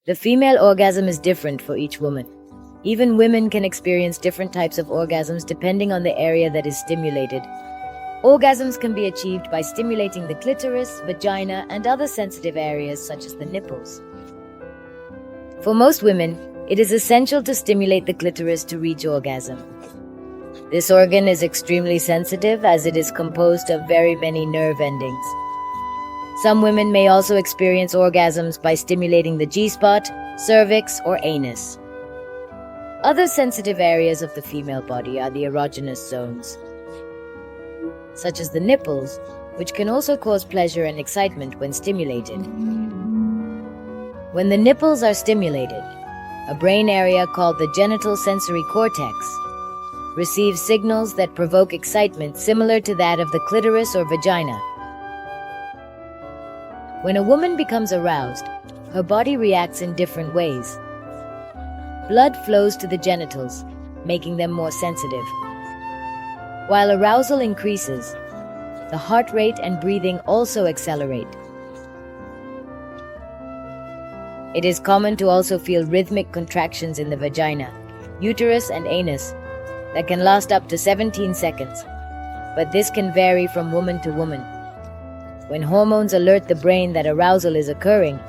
The female orgasm is different for each woman. Even women can experience different types of orgasms depending on the area that is stimulated. Orgasms can be achieved by stimulating the clitoris, vagina, and other sensitive areas such as the nipples. For most women, it is essential to stimulate the clitoris to reach orgasm. This organ is extremely sensitive as it is composed of very many nerve endings. Some women may also experience orgasms by stimulating the G-spot, cervix, or anus. Other sensitive areas of the female body are the erogenous zones, such as the nipples, which can also cause pleasure and excitement when stimulated. When the nipples are stimulated, a brain area called the genital sensory cortex receives signals that provoke excitement similar to that of the clitoris or vagina. When a woman becomes aroused, her body reacts in different ways. Blood flows to the genitals, making them more sensitive. While arousal increases, the heart rate and breathing also accelerate. It is common to also feel rhythmic contractions in the vagina, uterus, and anus that can last up to 17 seconds, but this can vary from woman to woman. When hormones alert the brain that arousal is occurring,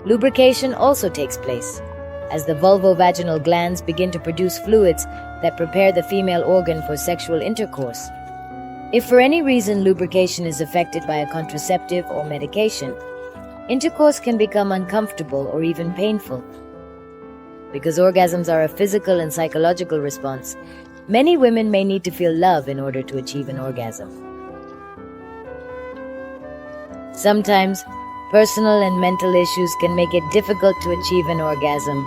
lubrication also takes place, as the vulvovaginal glands begin to produce fluids that prepare the female organ for sexual intercourse. If for any reason lubrication is affected by a contraceptive or medication, intercourse can become uncomfortable or even painful. Because orgasms are a physical and psychological response, many women may need to feel love in order to achieve an orgasm. Sometimes, personal and mental issues can make it difficult to achieve an orgasm.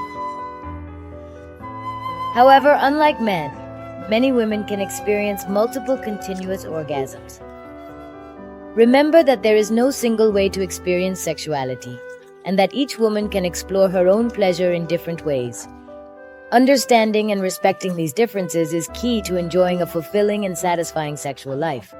However, unlike men, many women can experience multiple continuous orgasms. Remember that there is no single way to experience sexuality, and that each woman can explore her own pleasure in different ways. Understanding and respecting these differences is key to enjoying a fulfilling and satisfying sexual life.